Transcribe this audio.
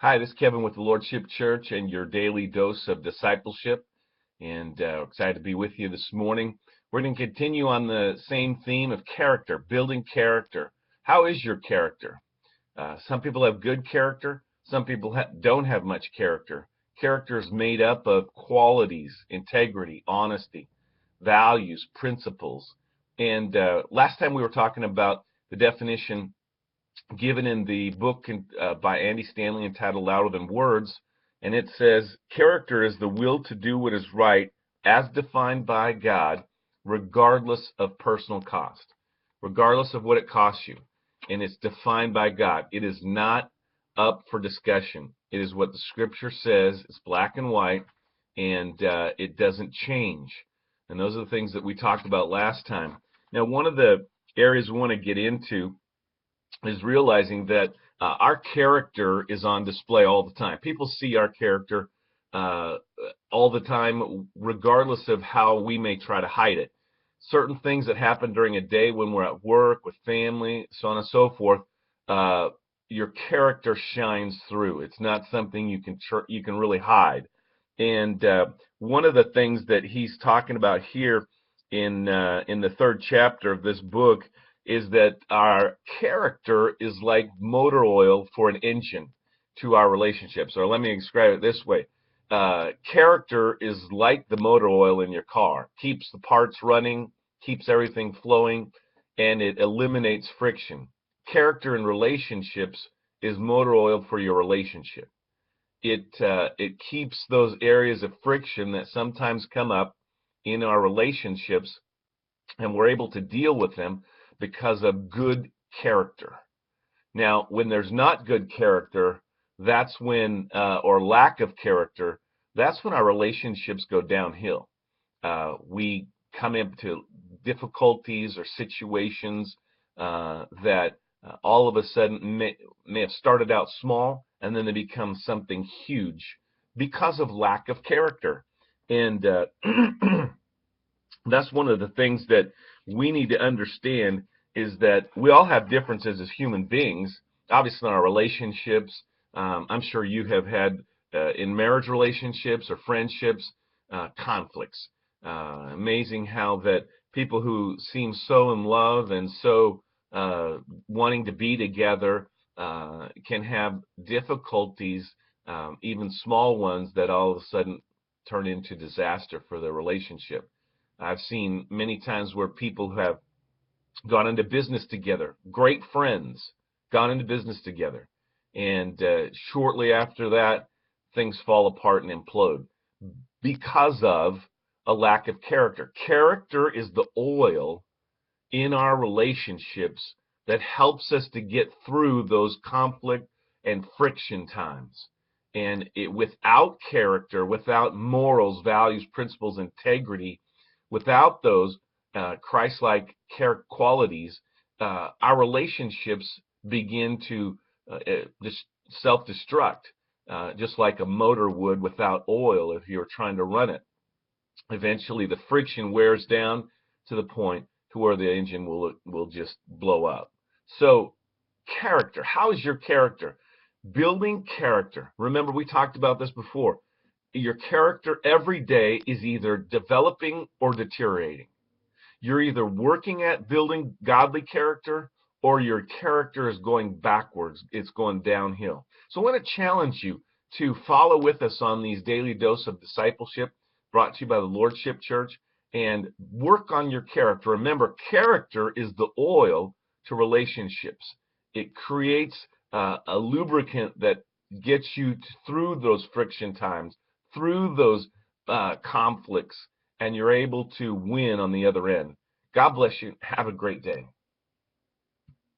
Hi, this is Kevin with the Lordship Church and your daily dose of discipleship. And excited to be with you this morning. We're going to continue on the same theme of character, building character. How is your character? Some people have good character. Some people don't have much character. Character is made up of qualities, integrity, honesty, values, principles. And last time we were talking about the definition given in the book by Andy Stanley entitled Louder Than Words, and it says, character is the will to do what is right as defined by God, regardless of personal cost, regardless of what it costs you, and it's defined by God. It is not up for discussion. It is what the Scripture says. It's black and white, and it doesn't change. And those are the things that we talked about last time. Now, one of the areas we want to get into is realizing that our character is on display all the time. People see our character all the time, regardless of how we may try to hide it. Certain things that happen during a day when we're at work, with family, so on and so forth, your character shines through. It's not something you can really hide. And one of the things that he's talking about here in the third chapter of this book is that our character is like motor oil for an engine to our relationships. Or let me describe it this way. Character is like the motor oil in your car. Keeps the parts running, keeps everything flowing, and it eliminates friction. Character in relationships is motor oil for your relationship. It keeps those areas of friction that sometimes come up in our relationships, and we're able to deal with them because of good character. Now, when there's not good character, that's when, or lack of character, that's when our relationships go downhill. We come into difficulties or situations that all of a sudden may have started out small, and then they become something huge because of lack of character. And that's one of the things that we need to understand, is that we all have differences as human beings. Obviously, in our relationships, I'm sure you have had in marriage relationships or friendships, conflicts. Amazing how that people who seem so in love and so wanting to be together can have difficulties, even small ones, that all of a sudden turn into disaster for their relationship. I've seen many times where people have gone into business together, great friends, gone into business together, and shortly after that, things fall apart and implode because of a lack of character. Character is the oil in our relationships that helps us to get through those conflict and friction times. And without character, without morals, values, principles, integrity, without those Christ-like qualities, our relationships begin to just self-destruct, just like a motor would without oil if you're trying to run it. Eventually, the friction wears down to the point to where the engine will just blow up. So, character. How is your character? Building character. Remember, we talked about this before. Your character every day is either developing or deteriorating. You're either working at building godly character, or your character is going backwards. It's going downhill. So I want to challenge you to follow with us on these daily dose of discipleship brought to you by the Lordship Church, and work on your character. Remember, character is the oil to relationships. It creates a lubricant that gets you through those friction times, through those conflicts, and you're able to win on the other end. God bless you. Have a great day.